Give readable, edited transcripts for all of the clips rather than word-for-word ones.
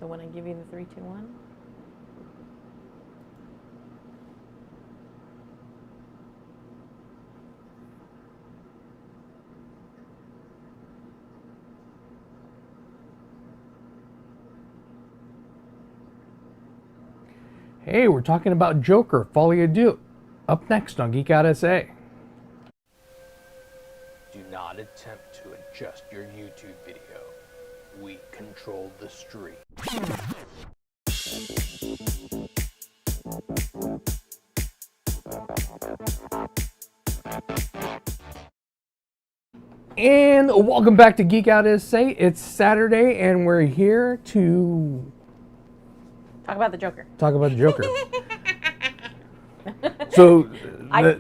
So when I give you the 3, 2, 1. Hey, we're talking about Joker, Folie À Deux. Up next on Geek Out SA. Do not attempt to adjust your YouTube video. We control the stream. And welcome back to Geek Out SA. It's Saturday and we're here to Talk about the Joker. talk about the Joker. So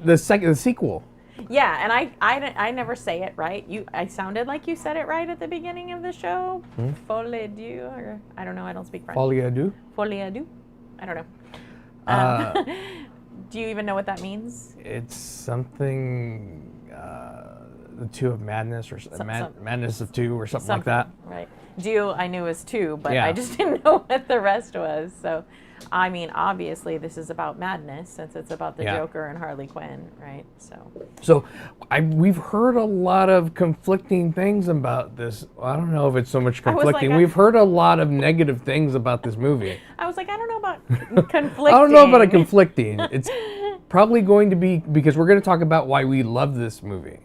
the sequel. Yeah, and I never say it right. I sounded like you said it right at the beginning of the show. Folie à Deux, or I don't know. I don't speak French. Folie À Deux. Folie à Deux. I don't know. Do you even know what that means? It's something, the two of madness or madness of two or something like that. Right. Deux I knew was two, but Yeah. I just didn't know what the rest was. So, I mean, obviously this is about madness since it's about the Joker and Harley Quinn, right? So we've heard a lot of conflicting things about this. I don't know if it's so much conflicting. We've heard a lot of negative things about this movie. I was like, I don't know about conflicting. I don't know about a conflicting. It's probably going to be because we're going to talk about why we love this movie.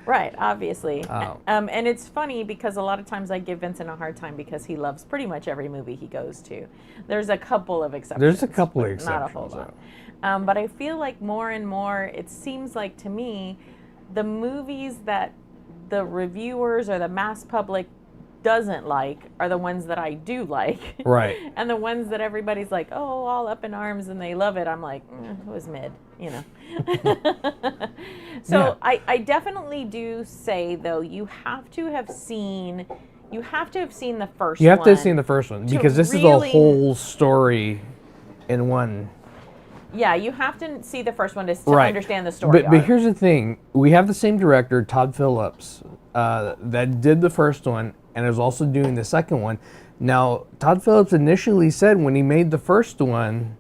Right, obviously. Oh. And it's funny because a lot of times I give Vincent a hard time because he loves pretty much every movie he goes to. There's a couple of exceptions. There's a couple of exceptions. Not a whole lot. But I feel like more and more, it seems like to me, the movies that the reviewers or the mass public doesn't like are the ones that I do like. Right. And the ones that everybody's like, oh, all up in arms and they love it, I'm like, it was mid, you know. So Yeah. I definitely do say, though, you have to have seen the first one. You have to have seen the first one because this is a really- whole story in one. Yeah, you have to see the first one to Right. understand the story. But here's the thing. We have the same director, Todd Phillips, that did the first one and is also doing the second one. Now, Todd Phillips initially said when he made the first one,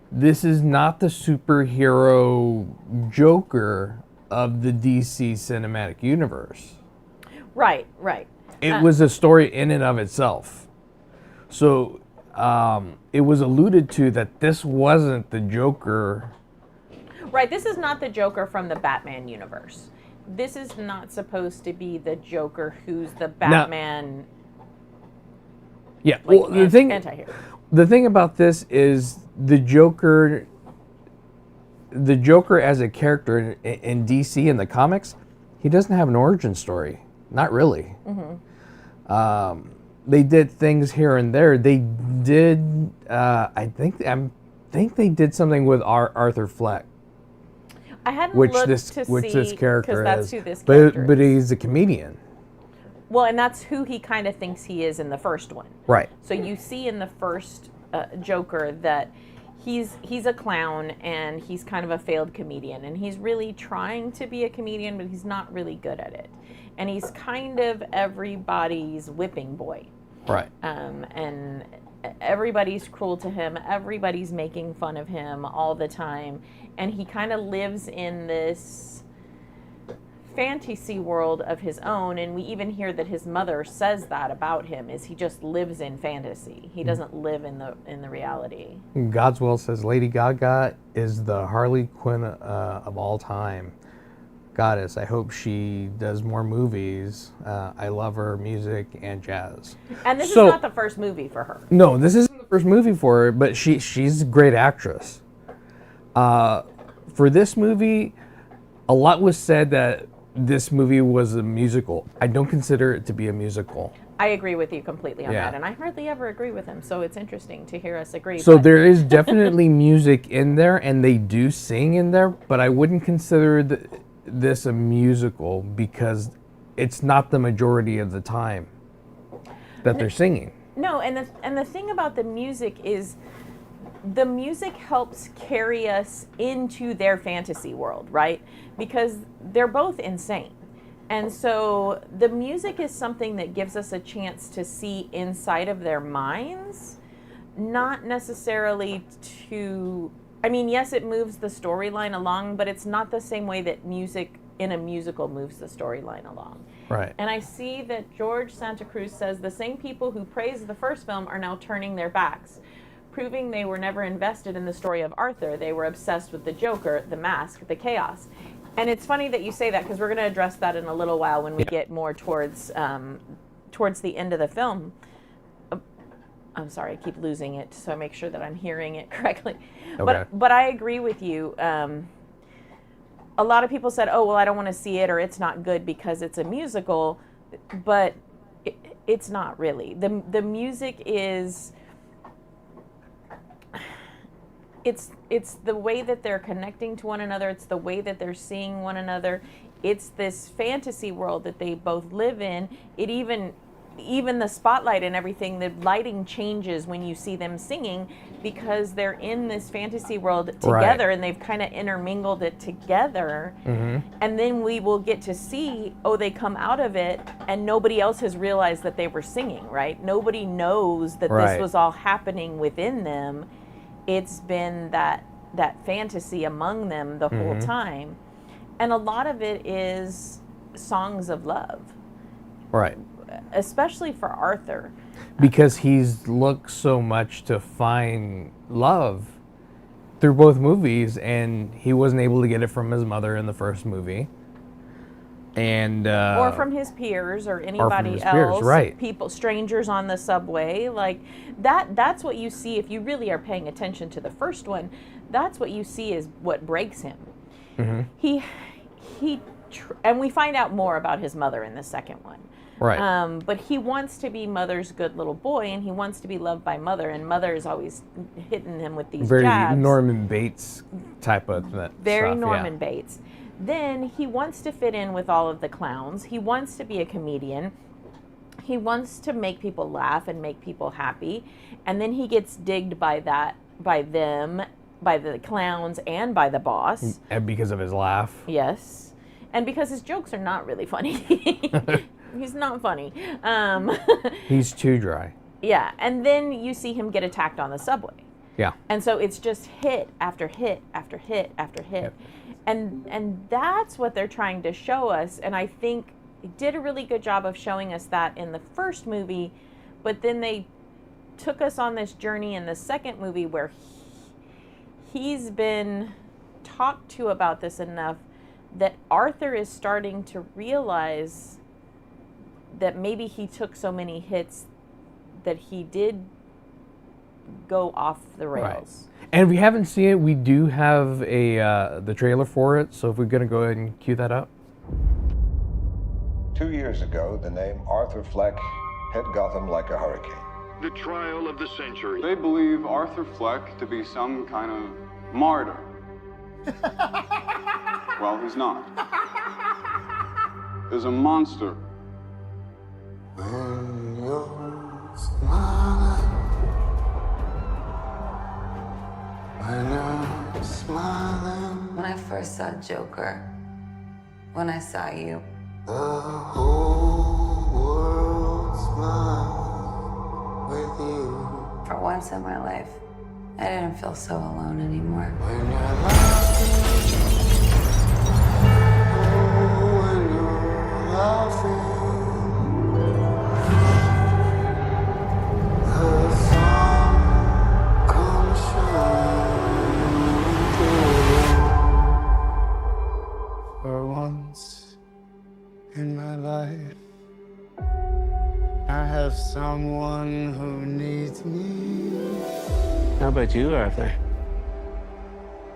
this is not the superhero Joker of the DC cinematic universe. Right, right. It was a story in and of itself. So it was alluded to that this wasn't the Joker. Right, this is not the Joker from the Batman universe. This is not supposed to be the Joker who's the Batman. Yeah, Like, well, anti-hero. the thing about this is the Joker as a character in DC in the comics, he doesn't have an origin story. Not really. Mm-hmm. They did things here and there. They did. I think they did something with Arthur Fleck, I hadn't which looked this to see this character that's is. who this character But is. he's a comedian. Well, and that's who he kind of thinks he is in the first one. Right. So you see in the first Joker that he's a clown and he's kind of a failed comedian, and he's really trying to be a comedian, but he's not really good at it. And he's kind of everybody's whipping boy. Right. And everybody's cruel to him. Everybody's making fun of him all the time. And he kind of lives in this fantasy world of his own. And we even hear that his mother says that about him, is he just lives in fantasy. He doesn't live in the reality. Godswell says Lady Gaga is the Harley Quinn of all time. Goddess, I hope she does more movies. I love her music and jazz. And this is not the first movie for her. No, this isn't the first movie for her, but she's a great actress. For this movie, a lot was said that this movie was a musical. I don't consider it to be a musical. I agree with you completely on Yeah. that, and I hardly ever agree with him, so it's interesting to hear us agree. So but there is definitely music in there, and they do sing in there, but I wouldn't consider this a musical because it's not the majority of the time that they're singing. No, and the thing about the music is the music helps carry us into their fantasy world, right? Because they're both insane. And so the music is something that gives us a chance to see inside of their minds, not necessarily to, I mean, yes, it moves the storyline along, but it's not the same way that music in a musical moves the storyline along. Right. And I see that George Santa Cruz says the same people who praised the first film are now turning their backs, proving they were never invested in the story of Arthur. They were obsessed with the Joker, the mask, the chaos. And it's funny that you say that, because we're going to address that in a little while when we get more towards the end of the film. I'm sorry, I keep losing it, so I make sure that I'm hearing it correctly. Okay. But I agree with you. A lot of people said, oh, well, I don't want to see it, or it's not good because it's a musical, but it's not really. The music is, it's the way that they're connecting to one another, it's the way that they're seeing one another, it's this fantasy world that they both live in. It even the spotlight and everything, the lighting changes when you see them singing, because they're in this fantasy world together, and they've kind of intermingled it together. And then we will get to see, oh, they come out of it and nobody else has realized that they were singing, right? Nobody knows that this was all happening within them. It's been that fantasy among them the whole time. And a lot of it is songs of love. Right. Especially for Arthur. Because he's looked so much to find love through both movies, and he wasn't able to get it from his mother in the first movie. And or from his peers or anybody else. Right. People, strangers on the subway. Like that's what you see if you really are paying attention to the first one. That's what you see is what breaks him. He and we find out more about his mother in the second one. Right. But he wants to be Mother's good little boy, and he wants to be loved by Mother, and Mother is always hitting him with these very jabs. Norman Bates type of Very stuff, Norman Bates. Then he wants to fit in with all of the clowns. He wants to be a comedian. He wants to make people laugh and make people happy. And then he gets digged by them, by the clowns, and by the boss. And because of his laugh. Yes. And because his jokes are not really funny. He's not funny. He's too dry. Yeah. And then you see him get attacked on the subway. Yeah. And so it's just hit after hit after hit after hit. Yep. And that's what they're trying to show us. And I think they did a really good job of showing us that in the first movie, but then they took us on this journey in the second movie where he's been talked to about this enough that Arthur is starting to realize that maybe he took so many hits that he did go off the rails. Right. And if we haven't seen it, we do have the trailer for it, so if we're going to go ahead and cue that up. 2 years ago, the name Arthur Fleck hit Gotham like a hurricane. The trial of the century. They believe Arthur Fleck to be some kind of martyr. Well, he's not. There's a monster. When you're smiling, when you're smiling, When I first saw Joker, when I saw you, the whole world smiles with you. for once in my life, I didn't feel so alone anymore. When you're laughing, oh, when you're laughing, the sun comes shining through. For once in my life, I have someone who needs me. How about you, Arthur?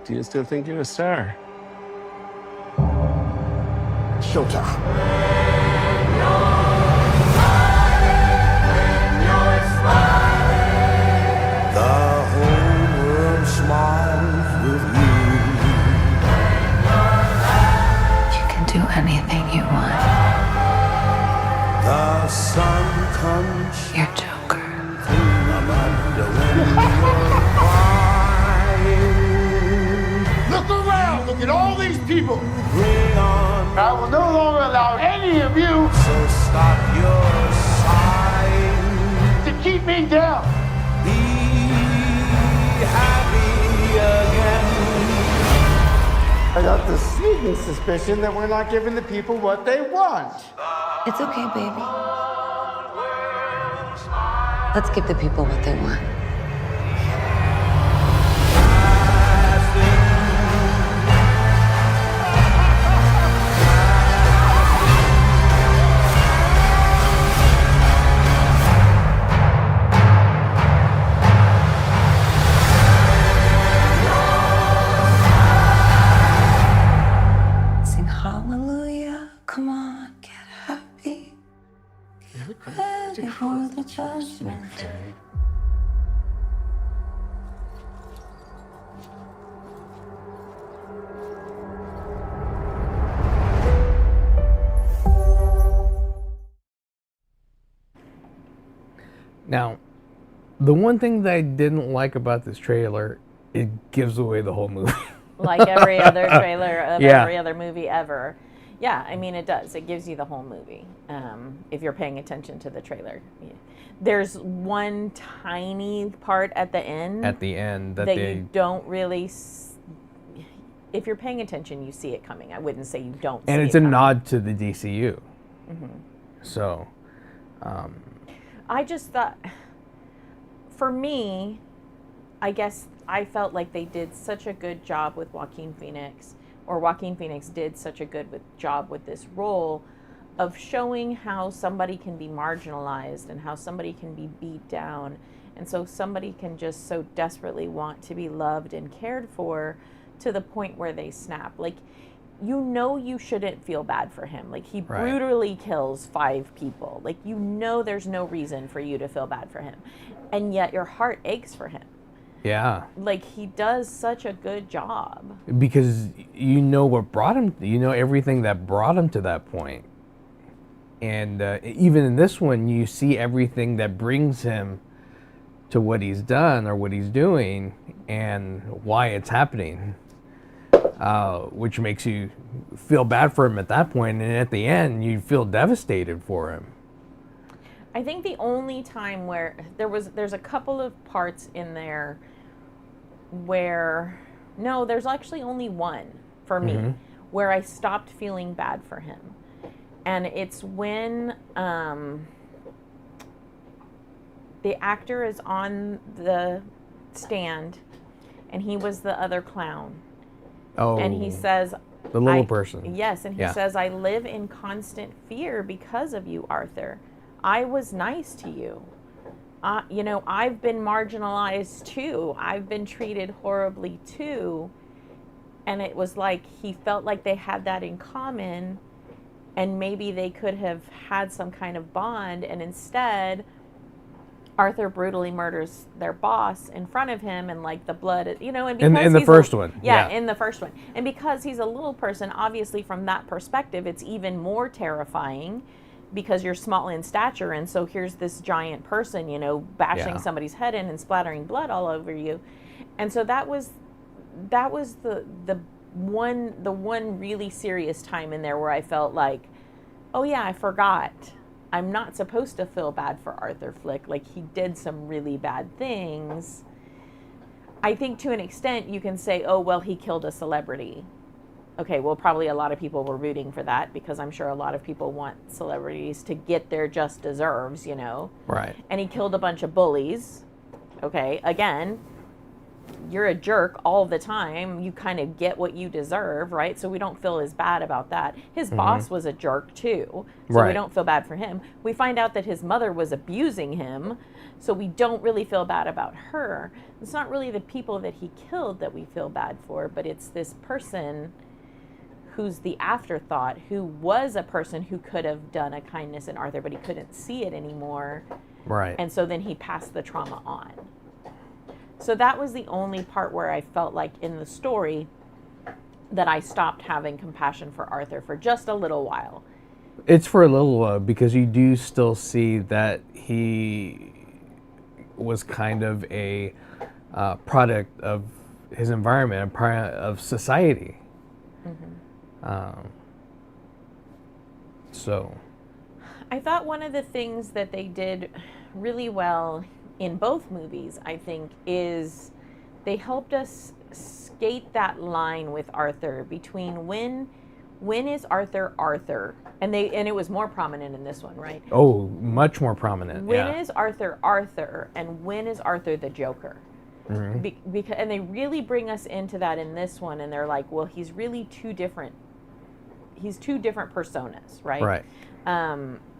Do you still think you're a star? Showtime. The whole world smiles with you. You can do anything you want. The sun comes You're Joker. Look around! Look at all these people! Bring on I will no longer allow any of you So stop your sighing. to keep me down. Be happy again. I got the sneaking suspicion that we're not giving the people what they want. It's okay, baby. Let's give the people what they want. Sing hallelujah. Come on, get happy. Get ready for the judgment day. Now, the one thing that I didn't like about this trailer, it gives away the whole movie. Like every other trailer of Yeah. every other movie ever. Yeah, I mean, it does. It gives you the whole movie if you're paying attention to the trailer. Yeah. There's one tiny part at the end At the end, that that they you don't really. If you're paying attention, you see it coming. I wouldn't say you don't. and see it's it a coming. nod to the DCU. So, I just thought, for me, I guess I felt like they did such a good job with Joaquin Phoenix, or Joaquin Phoenix did such a good job with this role of showing how somebody can be marginalized and how somebody can be beat down. And so somebody can just so desperately want to be loved and cared for to the point where they snap. Like, you know, you shouldn't feel bad for him. Like, he Right. brutally kills 5 people. Like, you know, there's no reason for you to feel bad for him. And yet your heart aches for him. yeah, Like, he does such a good job. because you know what brought him, you know everything that brought him to that point. And even in this one, you see everything that brings him to what he's done or what he's doing and why it's happening, which makes you feel bad for him at that point. And at the end, you feel devastated for him. I think the only time where there's a couple of parts in there where, no, there's actually only one for me where I stopped feeling bad for him. And it's when the actor is on the stand and he was the other clown. Oh, And he says, the little person. Yes, and he Yeah. says, I live in constant fear because of you, Arthur. I was nice to you. You know, I've been marginalized too. I've been treated horribly too. And it was like he felt like they had that in common, and maybe they could have had some kind of bond, and instead Arthur brutally murders their boss in front of him, and like the blood, you know, and because In the he's first one, yeah. in the first one. And because he's a little person, obviously from that perspective, it's even more terrifying because you're small in stature. And so here's this giant person, you know, bashing Yeah. somebody's head in and splattering blood all over you. And so that was the one really serious time in there where I felt like, oh yeah, I forgot. I'm not supposed to feel bad for Arthur Flick. Like, he did some really bad things. I think to an extent you can say, oh, well, he killed a celebrity. Okay, well, probably a lot of people were rooting for that because I'm sure a lot of people want celebrities to get their just deserves, you know. Right. And he killed a bunch of bullies. Okay, again, you're a jerk all the time. You kind of get what you deserve, right? So we don't feel as bad about that. His boss was a jerk too, so we Right. don't feel bad for him. We find out that his mother was abusing him, so we don't really feel bad about her. It's not really the people that he killed that we feel bad for, but it's this person who's the afterthought, who was a person who could have done a kindness in Arthur, but he couldn't see it anymore. Right. And so then he passed the trauma on. So that was the only part where I felt like in the story that I stopped having compassion for Arthur for just a little while. It's for a little while because you do still see that he was kind of a product of his environment, a product of society. So, I thought one of the things that they did really well in both movies, I think, is they helped us skate that line with Arthur between when is Arthur, and it was more prominent in this one, right? oh, much more prominent. When yeah. is Arthur, and when is Arthur the Joker? Because and they really bring us into that in this one, and they're like, well, he's really two different personas, right? Right.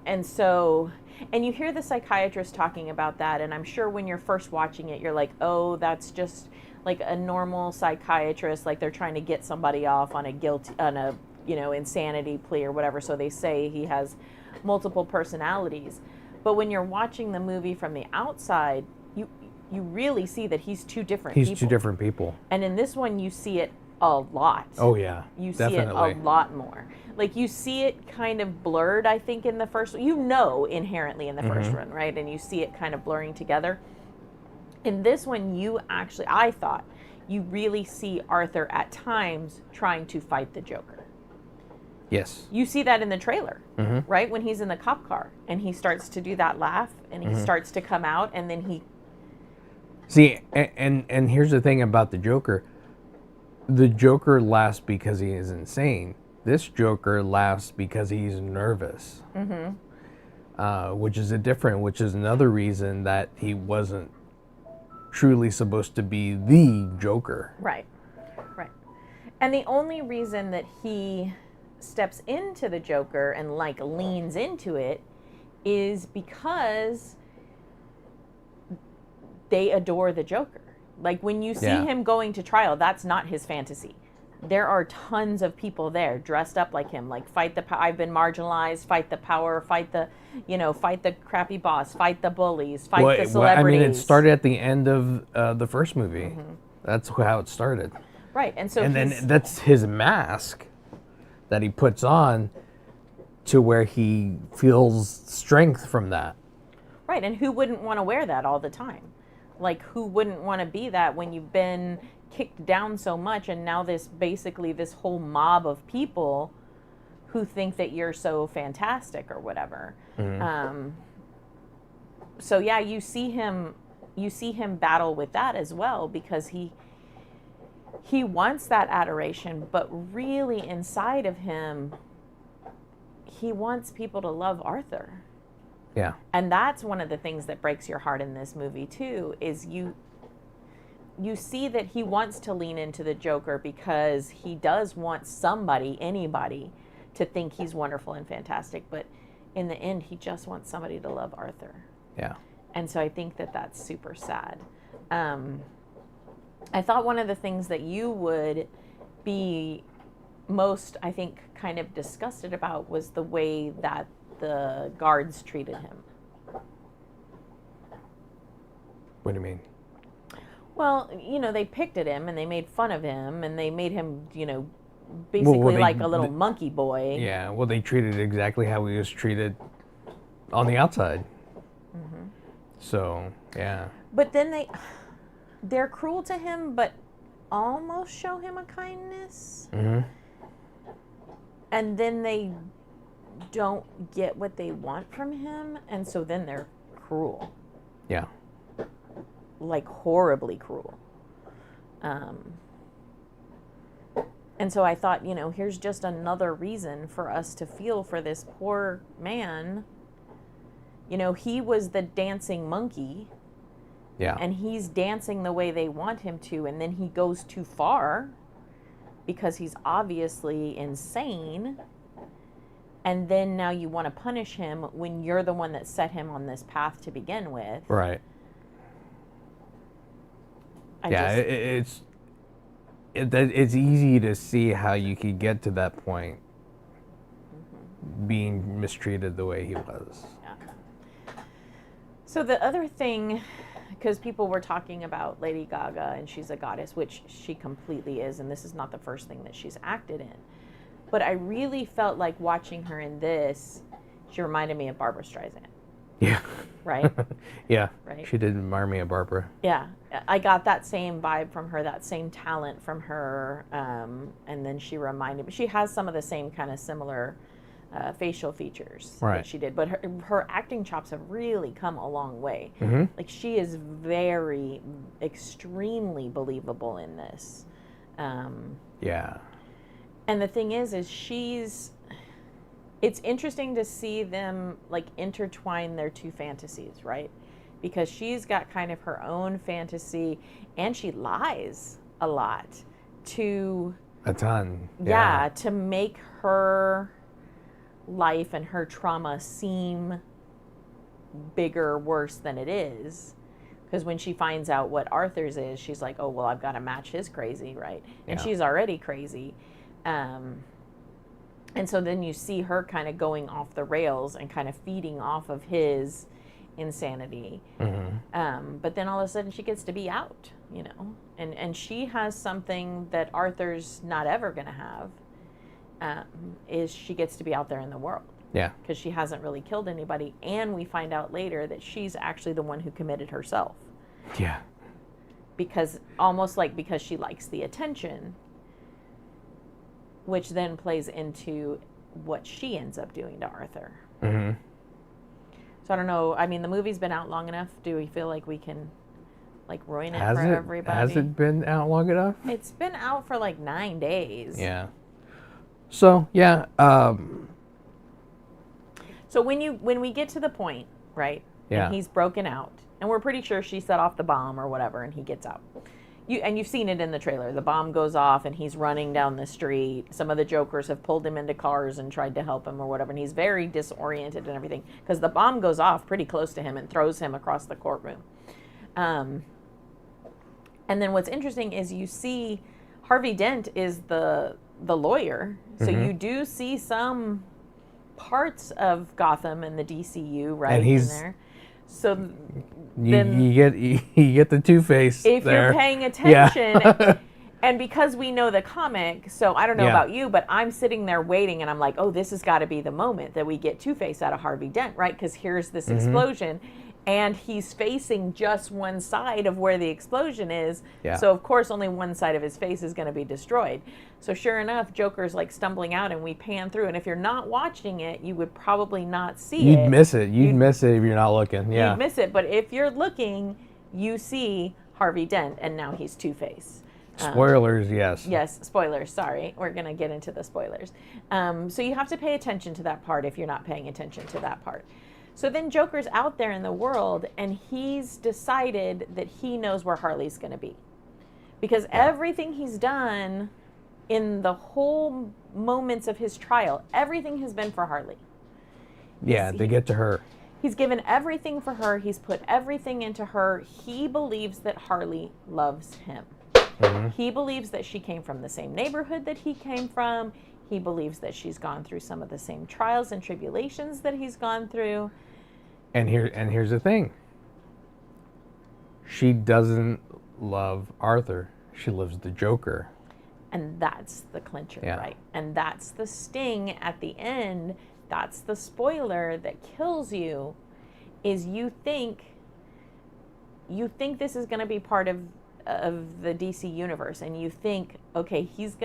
And so, and you hear the psychiatrist talking about that, and I'm sure when you're first watching it, you're like, oh, that's just like a normal psychiatrist, like they're trying to get somebody off on a insanity plea or whatever. So they say he has multiple personalities. But when you're watching the movie from the outside, you really see that he's two different people. He's two different people. And in this one, you see it a lot. Oh, yeah. You definitely. see it a lot more. Like, you see it kind of blurred, I think, in the first, inherently in the first one, right? And you see it kind of blurring together. In this one, I thought, you really see Arthur at times trying to fight the Joker. Yes. You see that in the trailer, right? When he's in the cop car and he starts to do that laugh and he starts to come out and then he... See, and here's the thing about the Joker. The Joker laughs because he is insane. This Joker laughs because he's nervous. Which is another reason that he wasn't truly supposed to be the Joker. Right. And the only reason that he steps into the Joker and like leans into it is because they adore the Joker. Like, when you see him going to trial, that's not his fantasy. There are tons of people there dressed up like him, like, I've been marginalized, fight the power, fight the crappy boss, fight the bullies, fight the celebrities. It started at the end of the first movie. That's how it started. Right, and so then that's his mask that he puts on to where he feels strength from that. Right, and who wouldn't want to wear that all the time? Like, who wouldn't want to be that when you've been kicked down so much and now this whole mob of people who think that you're so fantastic or whatever. So yeah, you see him battle with that as well, because he wants that adoration, but really inside of him, he wants people to love Arthur. Yeah. And that's one of the things that breaks your heart in this movie too, is you see that he wants to lean into the Joker because he does want anybody to think he's wonderful and fantastic, but in the end he just wants somebody to love Arthur. Yeah. And so I think that that's super sad. I thought one of the things that you would be most, I think, kind of disgusted about was the way that the guards treated him. What do you mean? Well, they picked at him and they made fun of him and they made him, basically like a little monkey boy. Yeah, well, they treated exactly how he was treated on the outside. So, yeah. But then they're cruel to him, but almost show him a kindness. And then they don't get what they want from him, and so then they're cruel. Yeah. Like, horribly cruel. And so I thought, here's just another reason for us to feel for this poor man. He was the dancing monkey. Yeah. And he's dancing the way they want him to, and then he goes too far because he's obviously insane. And then now you want to punish him when you're the one that set him on this path to begin with. Right. It's easy to see how you could get to that point, being mistreated the way he was. Yeah. So the other thing, because people were talking about Lady Gaga and she's a goddess, which she completely is, and this is not the first thing that she's acted in. But I really felt like watching her in this, she reminded me of Barbra Streisand. Yeah. Right? Yeah. Right. She did remind me of Barbara. Yeah. I got that same vibe from her, that same talent from her. And then she reminded me, she has some of the same kind of similar facial features Right. that she did. But her acting chops have really come a long way. Like, she is very, extremely believable in this. Yeah. And the thing is it's interesting to see them, like, intertwine their two fantasies, right? Because she's got kind of her own fantasy, and she lies a lot to... A ton. Yeah, to make her life and her trauma seem bigger, worse than it is. Because when she finds out what Arthur's is, she's like, oh, well, I've got to match his crazy, right? And she's already crazy. And so then you see her kind of going off the rails and kind of feeding off of his insanity. But then all of a sudden she gets to be out, you know? And she has something that Arthur's not ever going to have, is she gets to be out there in the world. Yeah. Because she hasn't really killed anybody. And we find out later that she's actually the one who committed herself. Yeah. Because almost like because she likes the attention, which then plays into what she ends up doing to Arthur. So I don't know. I mean, the movie's been out long enough. Do we feel like we can, like, ruin it for everybody? Has it been out long enough? It's been out for like 9 days. Yeah. So, yeah. So when we get to the point, right? Yeah. And he's broken out, and we're pretty sure she set off the bomb or whatever, and he gets out. You've seen it in the trailer. The bomb goes off, and he's running down the street. Some of the Jokers have pulled him into cars and tried to help him or whatever, and he's very disoriented and everything because the bomb goes off pretty close to him and throws him across the courtroom. And then what's interesting is you see Harvey Dent is the lawyer, so you do see some parts of Gotham and the DCU right in there. So you get the Two-Face if there. you're paying attention, and because we know the comic, so I don't know about you, but I'm sitting there waiting, and I'm like, oh, this has got to be the moment that we get Two-Face out of Harvey Dent, right? Because here's this explosion, and he's facing just one side of where the explosion is. Yeah. So of course, only one side of his face is going to be destroyed. So sure enough, Joker's like stumbling out, and we pan through. And if you're not watching it, you would probably not see it. You'd miss it. You'd miss it if you're not looking. Yeah. You'd miss it. But if you're looking, you see Harvey Dent, and now he's Two-Face. Spoilers, yes. Yes, spoilers. Sorry. We're going to get into the spoilers. So you have to pay attention to that part if you're not paying attention to that part. So then Joker's out there in the world, and he's decided that he knows where Harley's going to be. Because everything he's done in the whole moments of his trial, everything has been for Harley. Yeah, to get to her. He's given everything for her. He's put everything into her. He believes that Harley loves him. He believes that she came from the same neighborhood that he came from. He believes that she's gone through some of the same trials and tribulations that he's gone through. And here's the thing. She doesn't love Arthur. She loves the Joker. And that's the clincher, right? And that's the sting at the end. That's the spoiler that kills you, is you think this is going to be part of the DC universe, and you think, okay, he's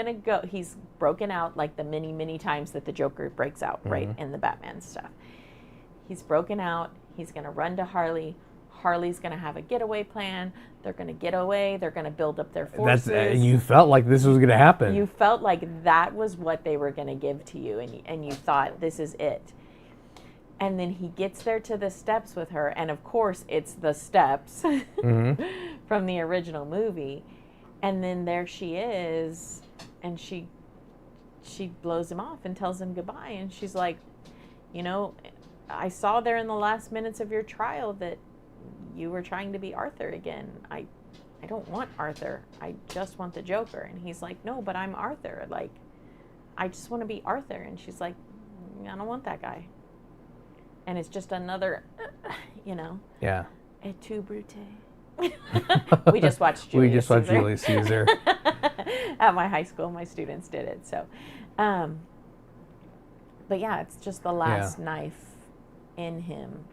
broken out like the many times that the Joker breaks out, right, in the Batman stuff. He's broken out. He's going to run to Harley. Harley's going to have a getaway plan. They're going to get away. They're going to build up their forces. You felt like this was going to happen. You felt like that was what they were going to give to you, and you thought, this is it. And then he gets there to the steps with her, and of course it's the steps from the original movie. And then there she is, and she blows him off and tells him goodbye. And she's like, you know, I saw there in the last minutes of your trial that you were trying to be Arthur again. I don't want Arthur. I just want the Joker. And he's like, no, but I'm Arthur. Like, I just want to be Arthur. And she's like, I don't want that guy. And it's just another, you know. Yeah. Et tu, Brute. We just watched Julius Caesar. At my high school, my students did it. So, but yeah, it's just the last knife in him.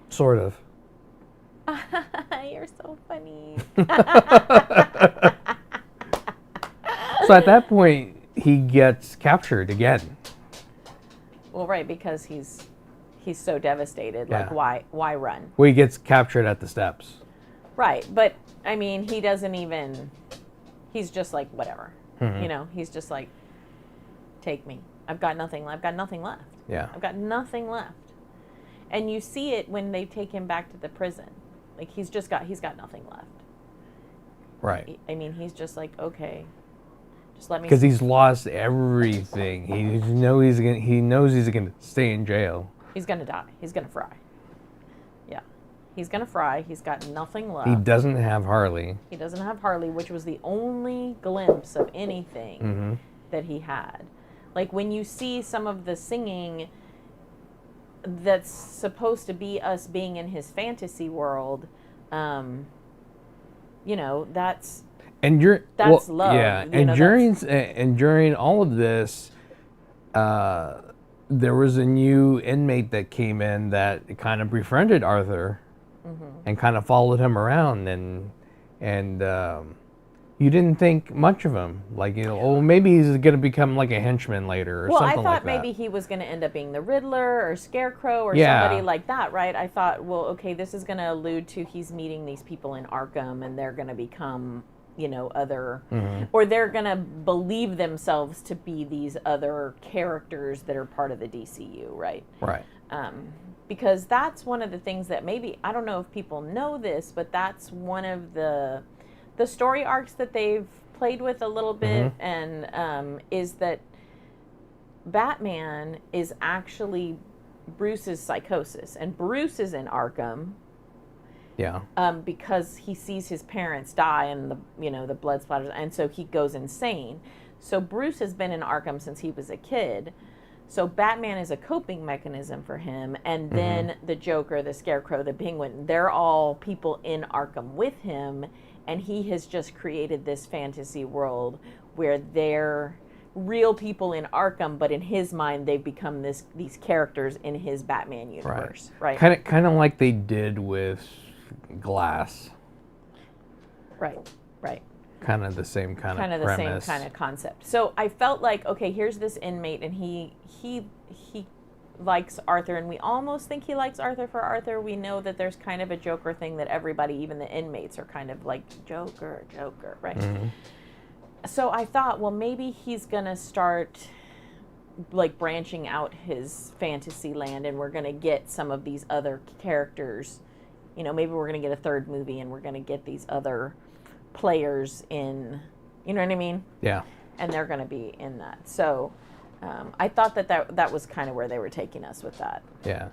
Sort of. You're so funny. So at that point, he gets captured again. Well, right, because he's so devastated. Yeah. Like, why run? Well, he gets captured at the steps. Right, but I mean, he doesn't even. He's just like whatever. You know, he's just like, take me. I've got nothing. I've got nothing left. Yeah. I've got nothing left. And you see it when they take him back to the prison. Like he's got nothing left. Right. I mean, he's just like, okay, just let me. Because he's lost everything. He knows he's gonna stay in jail. He's gonna die. He's gonna fry. Yeah, he's gonna fry. He's got nothing left. He doesn't have Harley. He doesn't have Harley, which was the only glimpse of anything that he had. Like when you see some of the singing that's supposed to be us being in his fantasy world, you know, that's love. Yeah, You know, and during all of this, there was a new inmate that came in that kind of befriended Arthur, and kind of followed him around, and you didn't think much of him, like, you know, oh, maybe he's gonna become like a henchman later or something like that. Well, I thought maybe he was going to end up being the Riddler or Scarecrow or Yeah. somebody like that, right? I thought, well, okay, this is going to allude to he's meeting these people in Arkham and they're going to become, you know, other, or they're going to believe themselves to be these other characters that are part of the DCU, right? Right. Because that's one of the things that maybe, I don't know if people know this, but that's one of the story arcs that they've played with a little bit, and is that Batman is actually Bruce's psychosis, and Bruce is in Arkham. Yeah. Because he sees his parents die and the blood splatters, and so he goes insane. So Bruce has been in Arkham since he was a kid. So Batman is a coping mechanism for him, and then the Joker, the Scarecrow, the Penguin, they're all people in Arkham with him, and he has just created this fantasy world where they're real people in Arkham, but in his mind they've become these characters in his Batman universe, right? Kind of like they did with Glass. Right. Kind of the same kind of the premise. same kind of concept. So I felt like, okay, here's this inmate, and he likes Arthur, and we almost think he likes Arthur for Arthur. We know that there's kind of a Joker thing that everybody, even the inmates, are kind of like Joker, right? So I thought, well, maybe he's gonna start like branching out his fantasy land, and we're gonna get some of these other characters. You know, maybe we're gonna get a third movie, and we're gonna get these other players in, you know what I mean? Yeah. And they're going to be in that. So I thought that was kind of where they were taking us with that. Yeah.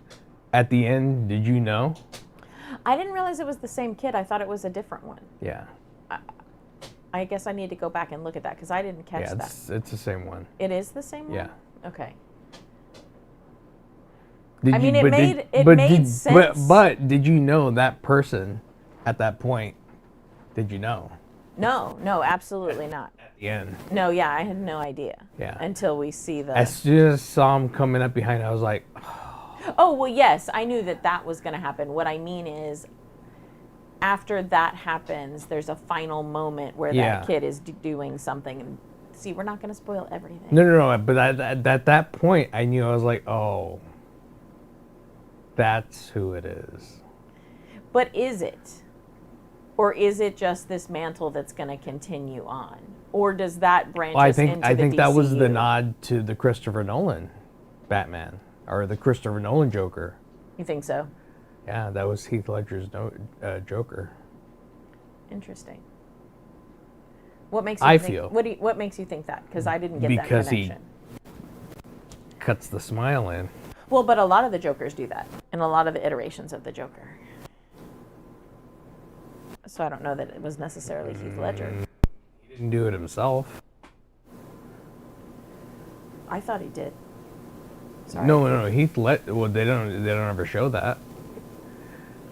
At the end, did you know? I didn't realize it was the same kid. I thought it was a different one. Yeah. I guess I need to go back and look at that because I didn't catch that. It's the same one. It is the same one? Yeah. Okay. It made sense. But did you know that person at that point? Did you know? No, absolutely not. At the end. No, yeah, I had no idea. Yeah. Until we see the... As soon as I saw him coming up behind, I was like... Oh, well, yes, I knew that was going to happen. What I mean is, after that happens, there's a final moment where that kid is doing something. And see, we're not going to spoil everything. No. But at that point, I knew. I was like, oh, that's who it is. But is it? Or is it just this mantle that's going to continue on? Or does that branch us into the DCU? I think that was the nod to the Christopher Nolan Batman, or the Christopher Nolan Joker. You think so? Yeah, that was Heath Ledger's Joker. Interesting. What makes you think, what makes you think that? Because I didn't get that connection. Because he cuts the smile in. Well, but a lot of the Jokers do that, and a lot of the iterations of the Joker. So I don't know that it was necessarily Heath Ledger. He didn't do it himself. I thought he did. Sorry. No. Well, they don't ever show that.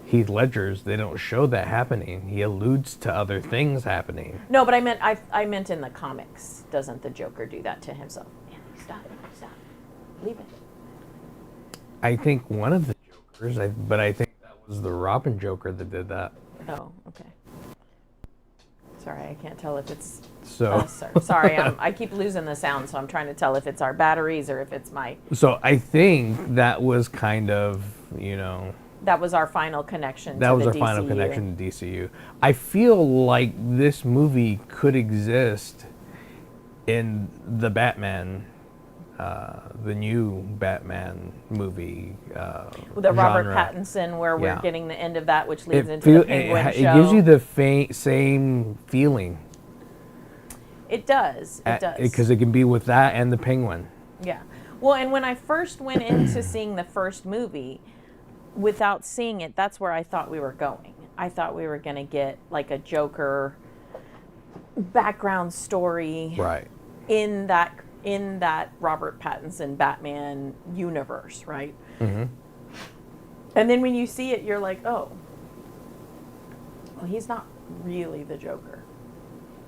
Heath Ledger's, they don't show that happening. He alludes to other things happening. No, but I meant in the comics. Doesn't the Joker do that to himself? Man, stop. Leave it. I think one of the Jokers, but I think that was the Robin Joker that did that. Oh, okay. Sorry, I can't tell if it's So, sorry, I keep losing the sound, so I'm trying to tell if it's our batteries or if it's my. so I think that was kind of, That was our final connection. that to was the our final DCU. connection to DCU. I feel like this movie could exist in the Batman, the new Batman movie. The Robert genre. Pattinson, where we're Yeah. getting the end of that, which leads into the Penguin it show. gives you the same feeling. It does. It does. Because it can be with that and the Penguin. Yeah. Well, and when I first went into seeing the first movie, without seeing it, that's where I thought we were going. I thought we were going to get like a Joker background story Right. in that Robert Pattinson Batman universe, right? Mm-hmm. And then when you see it, you're like, oh, well, he's not really the Joker.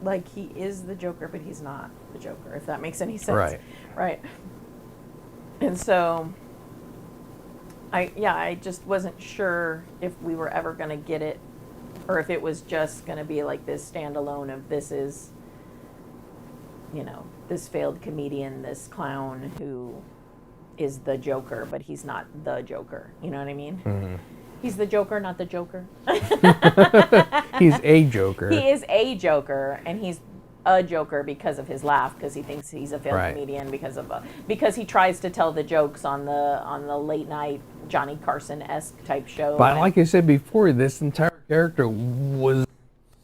Like, he is the Joker, but he's not the Joker, if that makes any sense. Right. Right. And so, I just wasn't sure if we were ever going to get it, or if it was just going to be like this standalone of this is, this failed comedian, this clown who is the Joker, but he's not the Joker. You know what I mean? Mm-hmm. He's the Joker, not the Joker. He's a Joker. He is a Joker, and he's a Joker because of his laugh, because he thinks he's a failed Right. comedian, because he tries to tell the jokes on the late night Johnny Carson-esque type show. But like I said before, this entire character was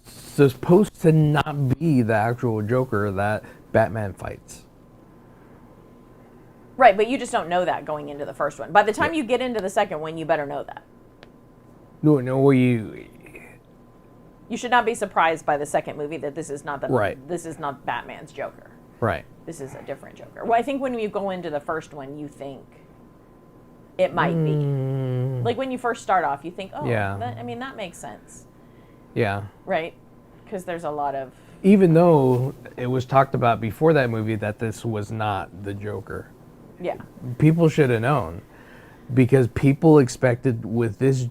supposed to not be the actual Joker that Batman fights. Right, but you just don't know that going into the first one. By the time you get into the second one, you better know that. No, you should not be surprised by the second movie that this is not Right. this is not Batman's Joker. right. This is a different Joker. Well, I think when you go into the first one, you think it might be. Like when you first start off, you think, oh, Yeah. that makes sense, Yeah. right? Because there's a lot of Even though it was talked about before that movie that this was not the Joker. yeah. People should have known, because people expected with this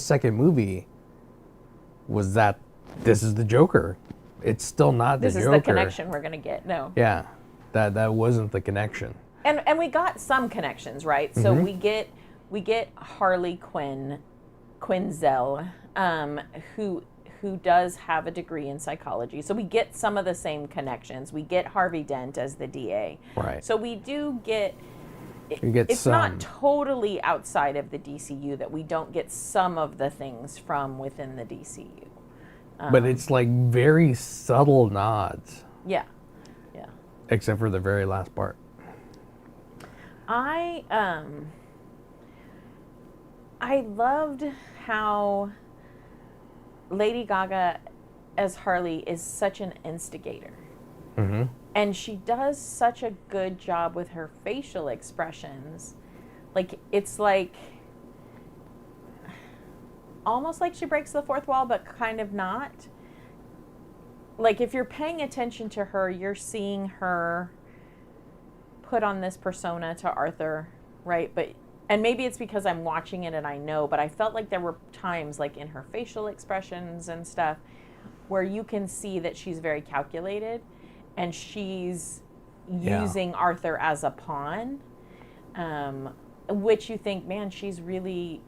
second movie was that this is the Joker. It's still not the This Joker. is the connection we're gonna get. No. Yeah, that wasn't the connection. And we got some connections, right? So we get Harley Quinzel, who does have a degree in psychology. So we get some of the same connections. We get Harvey Dent as the DA. Right. So we do get. You get it's some. not totally outside of the DCU that we don't get some of the things from within the DCU. But it's like very subtle nods, Yeah. Yeah. except for the very last part. I loved how Lady Gaga as Harley is such an instigator. Mm-hmm. And she does such a good job with her facial expressions. Like, it's like almost like she breaks the fourth wall, but kind of not. Like, if you're paying attention to her, you're seeing her put on this persona to Arthur, right? And maybe it's because I'm watching it and I know, but I felt like there were times, like in her facial expressions and stuff, where you can see that she's very calculated and she's using Arthur as a pawn, which you think, man, she's really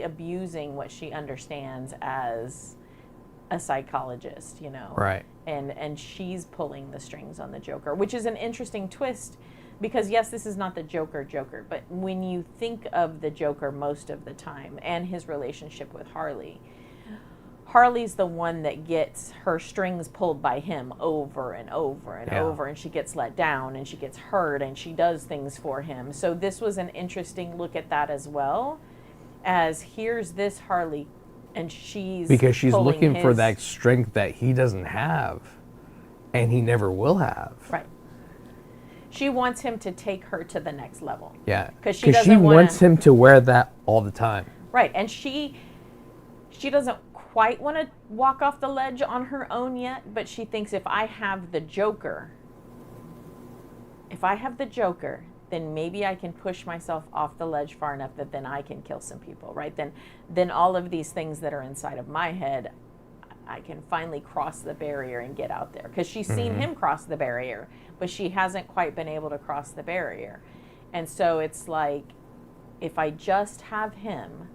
abusing what she understands as a psychologist, Right. And she's pulling the strings on the Joker, which is an interesting twist, because yes, this is not the Joker, but when you think of the Joker most of the time and his relationship with Harley's the one that gets her strings pulled by him over and over and over, and she gets let down and she gets hurt and she does things for him. So this was an interesting look at that as well, as here's this Harley, and she's looking for that strength that he doesn't have, and he never will have. Right. She wants him to take her to the next level. Yeah. Because she wants him to wear that all the time. Right, and she doesn't quite want to walk off the ledge on her own yet, but she thinks if I have the Joker, then maybe I can push myself off the ledge far enough that then I can kill some people, right? Then all of these things that are inside of my head, I can finally cross the barrier and get out there. Because she's seen him cross the barrier, but she hasn't quite been able to cross the barrier. And so it's like, if I just have him,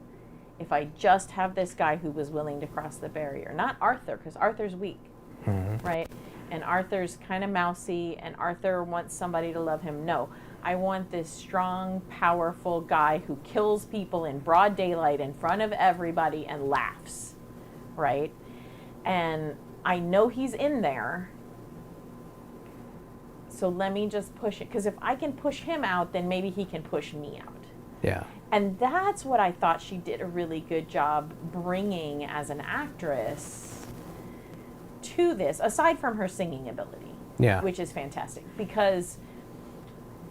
if I just have this guy who was willing to cross the barrier, not Arthur, because Arthur's weak, right? And Arthur's kind of mousy, and Arthur wants somebody to love him. No, I want this strong, powerful guy who kills people in broad daylight in front of everybody and laughs, right? And I know he's in there, so let me just push it. Because if I can push him out, then maybe he can push me out. Yeah. And that's what I thought she did a really good job bringing as an actress to this, aside from her singing ability, which is fantastic. Because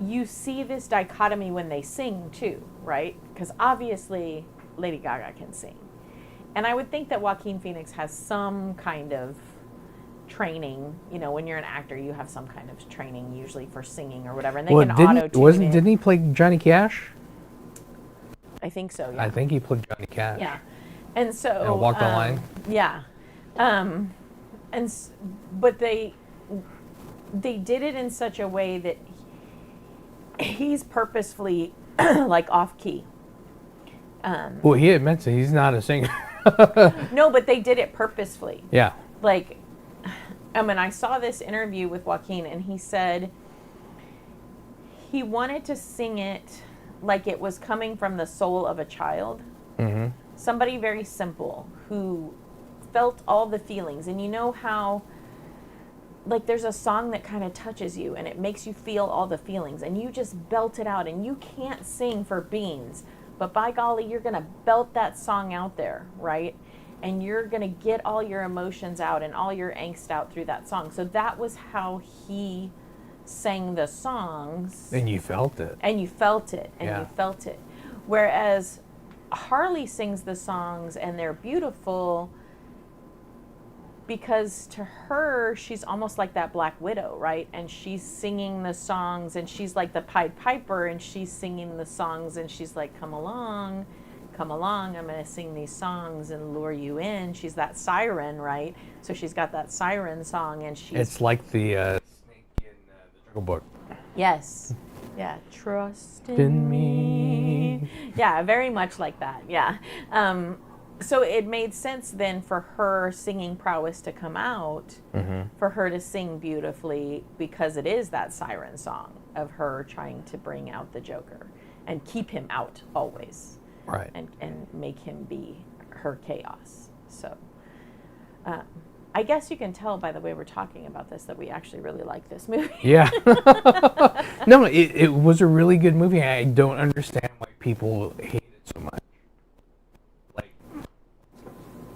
you see this dichotomy when they sing too, right? Because obviously Lady Gaga can sing. And I would think that Joaquin Phoenix has some kind of training. You know, when you're an actor, you have some kind of training usually for singing or whatever. And they can auto-tune it. Didn't he play Johnny Cash? I think so, yeah. I think he played Johnny Cash. Yeah. And so... And Walk the Line? Yeah. But they did it in such a way that he's purposefully, like, off-key. Well, he admits it. He's not a singer. No, but they did it purposefully. Yeah. Like, I mean, I saw this interview with Joaquin, and he said he wanted to sing it like it was coming from the soul of a child. Somebody very simple who felt all the feelings. And you know how, like, there's a song that kind of touches you and it makes you feel all the feelings and you just belt it out, and you can't sing for beans, but by golly, you're going to belt that song out there, right? And you're going to get all your emotions out and all your angst out through that song. So that was how he sang the songs. And you felt it. And you felt it. And you felt it. Whereas Harley sings the songs and they're beautiful because to her, she's almost like that Black Widow, right? And she's singing the songs, and she's like the Pied Piper, and she's singing the songs, and she's like, come along, I'm going to sing these songs and lure you in. She's that siren, right? So she's got that siren song, and she's... It's like the snake in the Jungle Book. Yes. Yeah. Trust in me. Yeah, very much like that. Yeah. So it made sense then for her singing prowess to come out, for her to sing beautifully, because it is that siren song of her trying to bring out the Joker and keep him out always. Right. And make him be her chaos. So I guess you can tell by the way we're talking about this that we actually really like this movie. Yeah. No, it was a really good movie. I don't understand why people hate it so much. Like,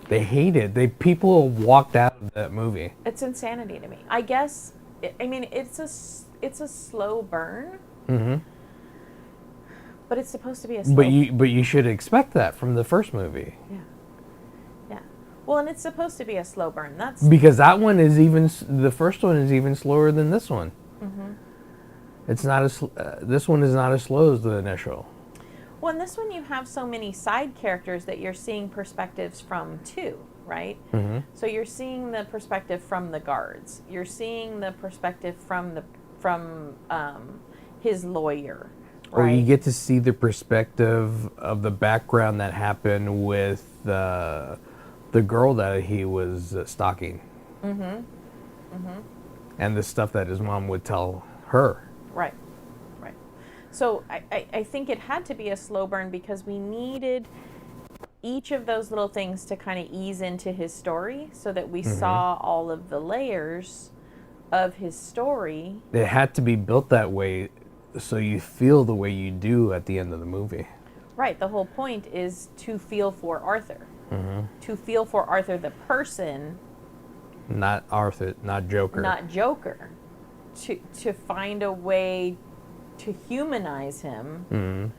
they hate it. People walked out of that movie. It's insanity to me. I guess, I mean, it's a slow burn. But it's supposed to be a slow... But you should expect that from the first movie. Yeah. Yeah. Well, and it's supposed to be a slow burn. That's... Because that one is even... The first one is even slower than this one. It's not as... this one is not as slow as the initial. Well, in this one you have so many side characters that you're seeing perspectives from too, right? So you're seeing the perspective from the guards. You're seeing the perspective from his lawyer. Right. Or you get to see the perspective of the background that happened with the girl that he was stalking. And the stuff that his mom would tell her. Right. Right. So I think it had to be a slow burn because we needed each of those little things to kind of ease into his story so that we saw all of the layers of his story. It had to be built that way so you feel the way you do at the end of the movie. Right. The whole point is to feel for Arthur. To feel for Arthur the person. Not Arthur, not Joker. Not Joker. To find a way to humanize him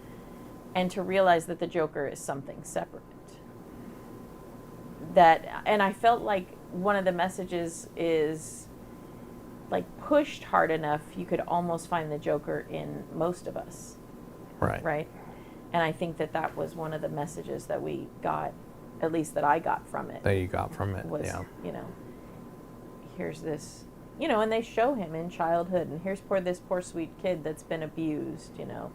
and to realize that the Joker is something separate. And I felt like one of the messages is, like, pushed hard enough, you could almost find the Joker in most of us. Right. Right? And I think that was one of the messages that we got at least that I got from it. That you got from it, Was, yeah. you know, here's this, you know, and they show him in childhood, and here's this poor sweet kid that's been abused, you know,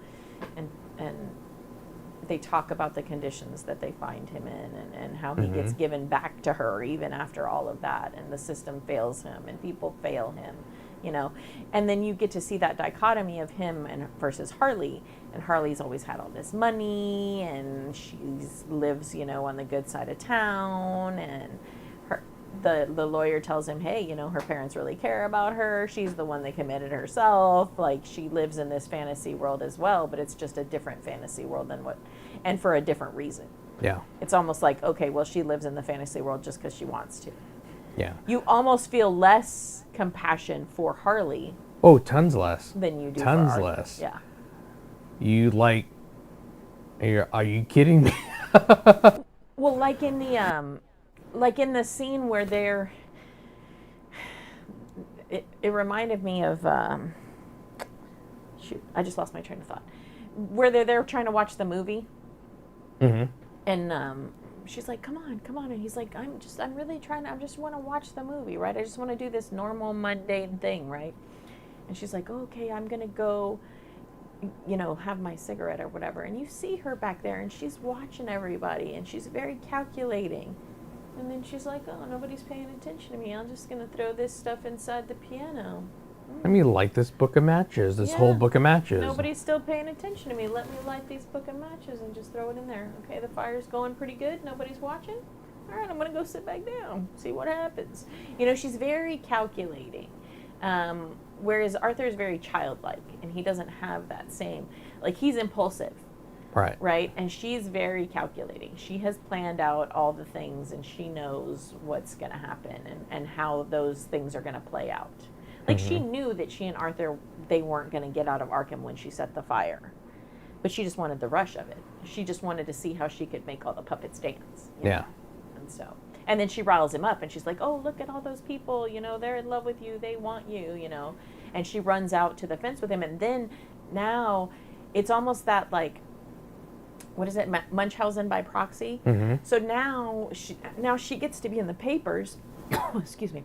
and they talk about the conditions that they find him in, and how he gets given back to her even after all of that, and the system fails him and people fail him, you know. And then you get to see that dichotomy of him and versus Harley, and Harley's always had all this money, and she lives, you know, on the good side of town, and the lawyer tells him, hey, you know, her parents really care about her. She's the one that committed herself. Like, she lives in this fantasy world as well, but it's just a different fantasy world than and for a different reason. Yeah. It's almost like, okay, well, she lives in the fantasy world just because she wants to. Yeah. You almost feel less compassion for Harley. Oh, tons less. Than you do tons for Arthur. less. Yeah. You like, are you kidding me? Well, like in the scene where it reminded me of, shoot, I just lost my train of thought. Where they're trying to watch the movie. Mm-hmm. And she's like, come on. And he's like, I just want to watch the movie, right? I just want to do this normal, mundane thing, right? And she's like, oh, okay, I'm going to go, you know, have my cigarette or whatever. And you see her back there, and she's watching everybody, and she's very calculating. And then she's like, oh, nobody's paying attention to me. I'm just going to throw this stuff inside the piano. I mean, like this book of matches, whole book of matches. Nobody's still paying attention to me. Let me light these book of matches and just throw it in there. Okay, the fire's going pretty good. Nobody's watching. All right, I'm going to go sit back down, see what happens. You know, she's very calculating. Whereas Arthur is very childlike, and he doesn't have that same, like, he's impulsive. Right. Right? And she's very calculating. She has planned out all the things, and she knows what's going to happen and how those things are going to play out. Like, she knew that she and Arthur, they weren't going to get out of Arkham when she set the fire. But she just wanted the rush of it. She just wanted to see how she could make all the puppets dance. Yeah. And then she riles him up, and she's like, oh, look at all those people, you know, they're in love with you, they want you, you know. And she runs out to the fence with him, and then now it's almost that, like, what is it, Munchausen by proxy? Mm-hmm. So now she gets to be in the papers. Excuse me.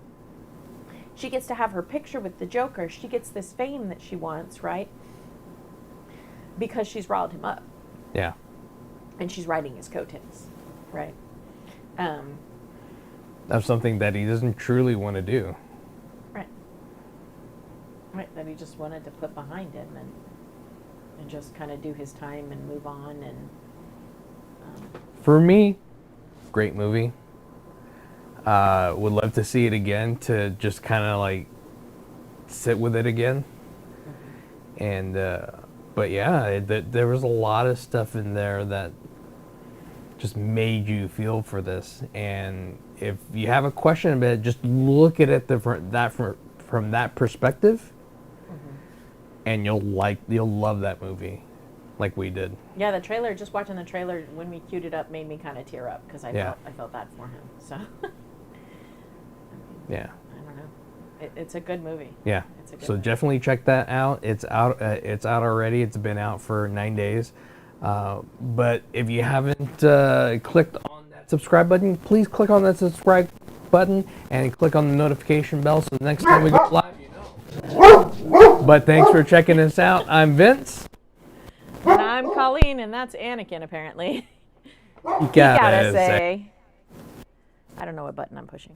She gets to have her picture with the Joker. She gets this fame that she wants, right? Because she's riled him up. Yeah. And she's riding his coattails, right? That's something that he doesn't truly want to do. Right. Right, that he just wanted to put behind him and just kind of do his time and move on. And For me, great movie. Would love to see it again, to just kind of like sit with it again. And but yeah, there was a lot of stuff in there that just made you feel for this. And if you have a question about it, just look at it from that perspective, and you'll love that movie, like we did. yeah, the trailer. Just watching the trailer when we queued it up made me kind of tear up because I felt bad for him. So. Yeah. I don't know. It's a good movie. Yeah. It's a good So movie. definitely check that out. It's out. It's out already. It's been out for 9 days. But if you haven't clicked on that subscribe button, please click on that subscribe button and click on the notification bell so the next time we go live, you know. But thanks for checking us out. I'm Vince. And I'm Colleen, and that's Anakin, apparently. You gotta say. I don't know what button I'm pushing.